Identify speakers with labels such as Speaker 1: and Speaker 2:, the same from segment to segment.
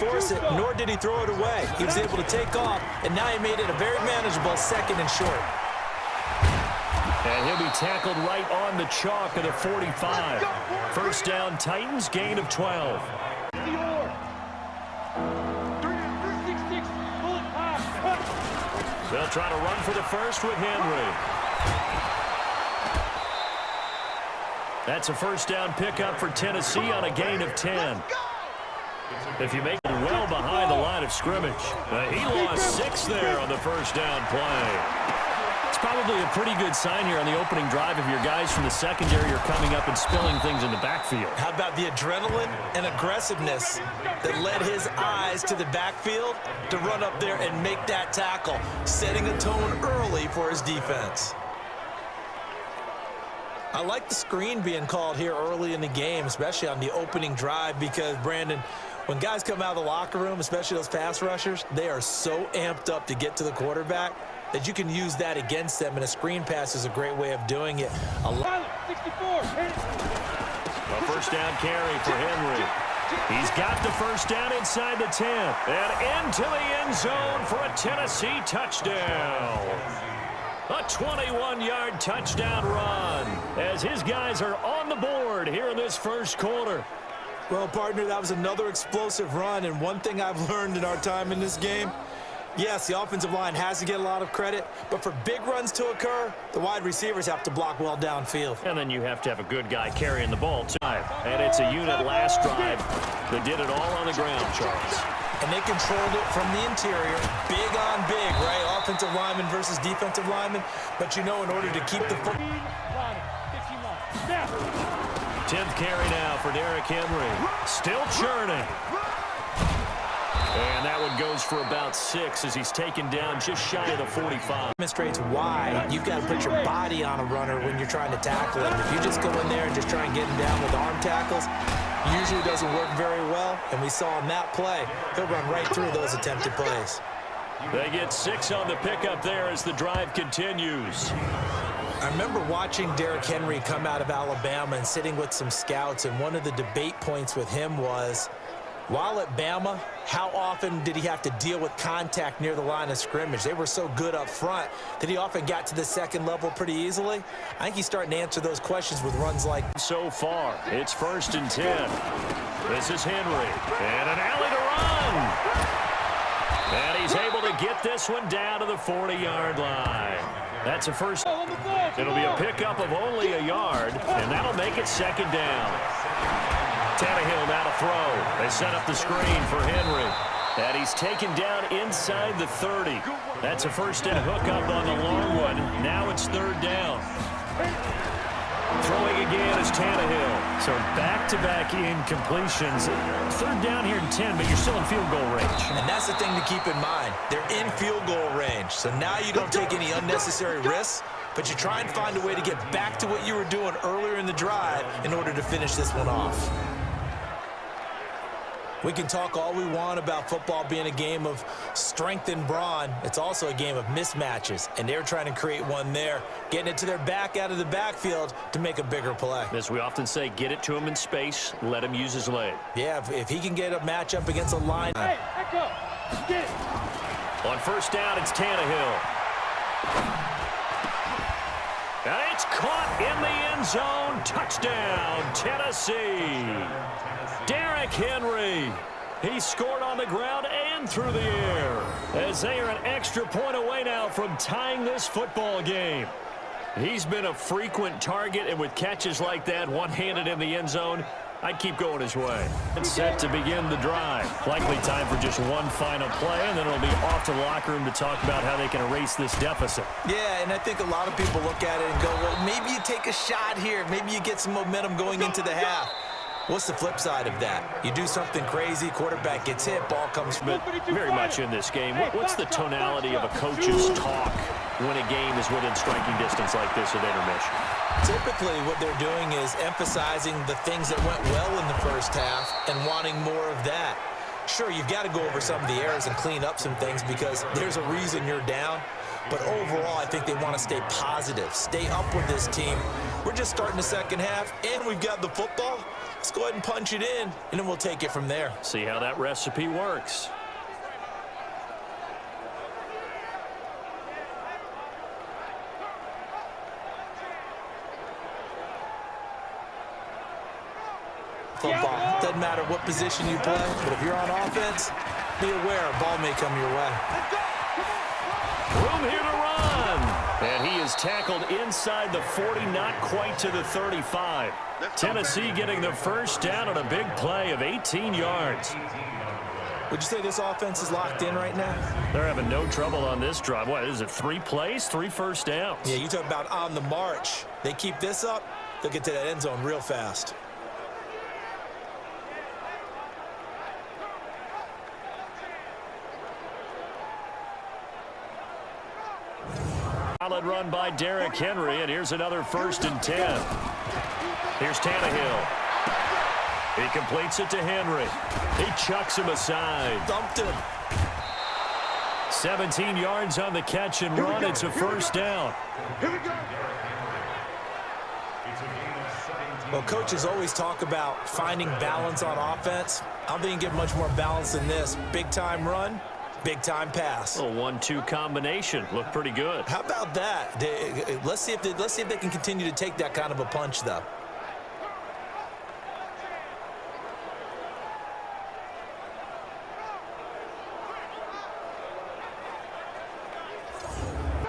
Speaker 1: force it, nor did he throw it away. He was able to take off, and now he made it a very manageable 2nd and short.
Speaker 2: And he'll be tackled right on the chalk of the 45. First down, Titans, gain of 12. They'll try to run for the first with Henry. That's a first down pickup for Tennessee on a gain of 10. If you make it well behind the line of scrimmage. He lost 6 there on the first down play. It's probably a pretty good sign here on the opening drive if your guys from the secondary are coming up and spilling things in the backfield.
Speaker 1: How about the adrenaline and aggressiveness that led his eyes to the backfield to run up there and make that tackle, setting a tone early for his defense. I like the screen being called here early in the game, especially on the opening drive, because, Brandon, when guys come out of the locker room, especially those pass rushers, they are so amped up to get to the quarterback that you can use that against them, and a screen pass is a great way of doing it. A
Speaker 2: first down carry for Henry. He's got the first down inside the 10 and into the end zone for a Tennessee touchdown. A 21-yard touchdown run as his guys are on the board here in this first quarter.
Speaker 1: Well, partner, that was another explosive run, and one thing I've learned in our time in this game, yes, the offensive line has to get a lot of credit, but for big runs to occur, the wide receivers have to block well downfield.
Speaker 2: And then you have to have a good guy carrying the ball, too. And it's a unit last drive that did it all on the ground, Charles.
Speaker 1: And they controlled it from the interior, big on big, right? Offensive lineman versus defensive lineman. But, you know, in order to keep the foot.
Speaker 2: 10th carry now for Derrick Henry. Still churning. And that one goes for about 6 as he's taken down just shy of the 45.
Speaker 1: Demonstrates why you've got to put your body on a runner when you're trying to tackle him. If you just go in there and just try and get him down with arm tackles, usually doesn't work very well. And we saw in that play, he'll run right through those attempted plays.
Speaker 2: They get 6 on the pickup there as the drive continues.
Speaker 1: I remember watching Derrick Henry come out of Alabama and sitting with some scouts, and one of the debate points with him was, while at Bama, how often did he have to deal with contact near the line of scrimmage? They were so good up front that he often got to the second level pretty easily. I think he's starting to answer those questions with runs like.
Speaker 2: So far, it's 1st and 10. This is Henry, and an alley to run. And he's able to get this one down to the 40-yard line. That's a first. It'll be a pickup of only a yard, and that'll make it 2nd down. Tannehill now to throw. They set up the screen for Henry. And he's taken down inside the 30. That's a first and hookup on the long one. Now it's 3rd down. Throwing again is Tannehill. So back-to-back incompletions. 3rd down here in 10, but you're still in field goal range.
Speaker 1: And that's the thing to keep in mind. They're in field goal range. So now you don't take any unnecessary risks, but you try and find a way to get back to what you were doing earlier in the drive in order to finish this one off. We can talk all we want about football being a game of strength and brawn. It's also a game of mismatches, and they're trying to create one there, getting it to their back out of the backfield to make a bigger play.
Speaker 2: As we often say, get it to him in space, let him use his leg.
Speaker 1: Yeah, if he can get a matchup against a line.
Speaker 3: Hey, echo, get it.
Speaker 2: On 1st down, it's Tannehill. And it's caught in the end zone. Touchdown, Tennessee. Derrick Henry. He scored on the ground and through the air as they are an extra point away now from tying this football game. He's been a frequent target, and with catches like that, one-handed in the end zone, I'd keep going his way. It's set to begin the drive. Likely time for just one final play, and then it'll be off to the locker room to talk about how they can erase this deficit.
Speaker 1: Yeah, and I think a lot of people look at it and go, well, maybe you take a shot here. Maybe you get some momentum going into the half. What's the flip side of that? You do something crazy, quarterback gets hit, ball comes.
Speaker 2: But very much in this game, what's the tonality of a coach's talk when a game is within striking distance like this at intermission?
Speaker 1: Typically, what they're doing is emphasizing the things that went well in the first half and wanting more of that. Sure, you've got to go over some of the errors and clean up some things because there's a reason you're down. But overall, I think they want to stay positive, stay up with this team. We're just starting the second half, and we've got the football. Let's go ahead and punch it in, and then we'll take it from there.
Speaker 2: See how that recipe works.
Speaker 1: Football. Doesn't matter what position you play, but if you're on offense, be aware a ball may come your way.
Speaker 2: Room here to run. And he is tackled inside the 40, not quite to the 35. Tennessee getting the first down on a big play of 18 yards.
Speaker 1: Would you say this offense is locked in right now?
Speaker 2: They're having no trouble on this drive. What is it, 3 plays, 3 first downs?
Speaker 1: Yeah, you talk about on the march. They keep this up, they'll get to that end zone real fast.
Speaker 2: Solid run by Derrick Henry, and here's another 1st and 10. Here's Tannehill. He completes it to Henry. He chucks him aside.
Speaker 1: Dumped him.
Speaker 2: 17 yards on the catch and run. It's a 1st down.
Speaker 1: Well, coaches always talk about finding balance on offense. I don't think you get much more balance than this. Big-time run, big-time pass.
Speaker 2: A 1-2 combination. Looked pretty good.
Speaker 1: How about that? Let's see if they can continue to take that kind of a punch, though.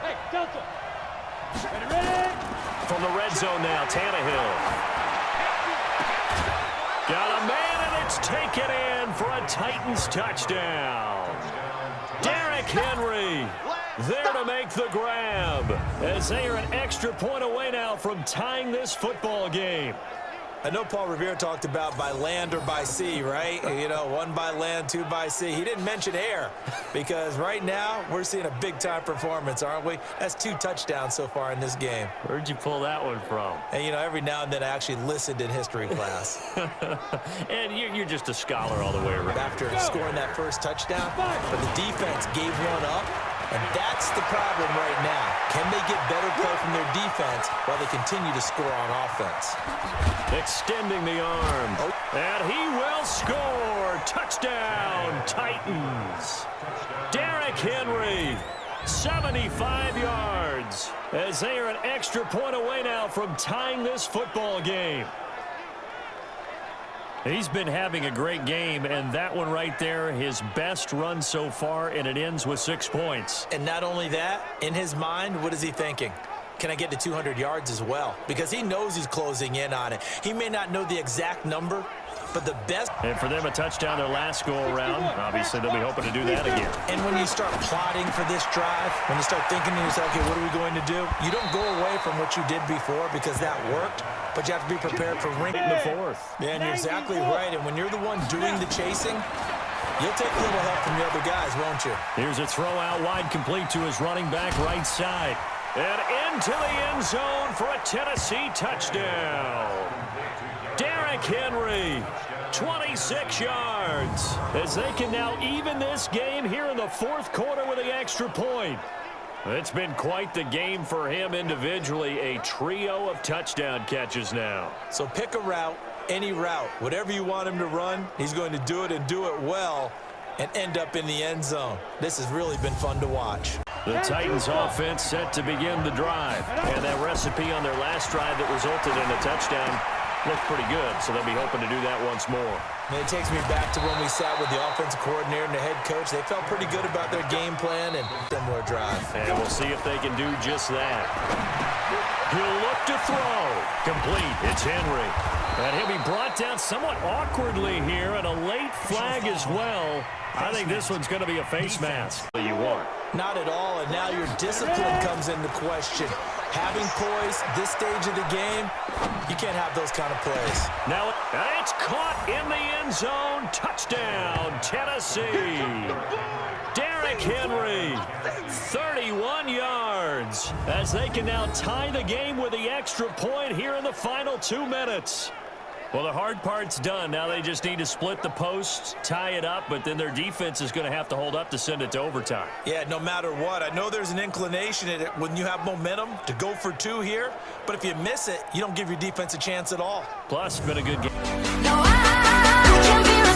Speaker 3: Hey, Delta. Ready?
Speaker 2: From the red zone now, Tannehill. Got a man, and it's taken in for a Titans touchdown. Derrick Henry there to make the grab, as they are an extra point away now from tying this football game.
Speaker 1: I know Paul Revere talked about by land or by sea, right? You know, 1 by land, 2 by sea. He didn't mention air because right now we're seeing a big-time performance, aren't we? That's 2 touchdowns so far in this game.
Speaker 2: Where'd you pull that one from?
Speaker 1: And, you know, every now and then I actually listened in history class.
Speaker 2: And you're just a scholar all the way around.
Speaker 1: After scoring that first touchdown, but the defense gave one up. And that's the problem right now. Can they get better play from their defense while they continue to score on offense?
Speaker 2: Extending the arm. And he will score. Touchdown, Titans. Derrick Henry, 75 yards, as they are an extra point away now from tying this football game. He's been having a great game, and that one right there, his best run so far, and it ends with 6 points.
Speaker 1: And not only that, in his mind, what is he thinking? Can I get to 200 yards as well? Because he knows he's closing in on it. He may not know the exact number, but the best.
Speaker 2: And for them, a touchdown their last go-around. Obviously, they'll be hoping to do that again.
Speaker 1: And when you start plotting for this drive, when you start thinking to yourself, okay, what are we going to do? You don't go away from what you did before because that worked, but you have to be prepared for ring.
Speaker 2: In the 4th.
Speaker 1: Yeah, and you're exactly right. And when you're the one doing the chasing, you'll take a little help from the other guys, won't you?
Speaker 2: Here's a throw out wide, complete to his running back right side. And into the end zone for a Tennessee touchdown. Derrick Henry, 26 yards, as they can now even this game here in the 4th quarter with the extra point. It's been quite the game for him individually, a trio of touchdown catches now.
Speaker 1: So pick a route, any route, whatever you want him to run, he's going to do it and do it well and end up in the end zone. This has really been fun to watch.
Speaker 2: The Titans offense set to begin the drive, and that recipe on their last drive that resulted in a touchdown looked pretty good, so they'll be hoping to do that once more.
Speaker 1: And it takes me back to when we sat with the offensive coordinator and the head coach. They felt pretty good about their game plan and similar drive.
Speaker 2: And we'll see if they can do just that. He'll look to throw. Complete. It's Henry. And he'll be brought down somewhat awkwardly here, and a late flag as well. I think this one's going to be a face mask. You want.
Speaker 1: Not at all, and now your discipline comes into question. Having poise this stage of the game, you can't have those kind of plays.
Speaker 2: Now it's caught in the end zone. Touchdown, Tennessee. Derrick Henry, 31 yards, as they can now tie the game with the extra point here in the final 2 minutes. Well, the hard part's done. Now they just need to split the posts, tie it up, but then their defense is going to have to hold up to send it to overtime.
Speaker 1: Yeah, no matter what. I know there's an inclination in it when you have momentum to go for two here, but if you miss it, you don't give your defense a chance at all.
Speaker 2: Plus, been a good game.
Speaker 4: No, I can't be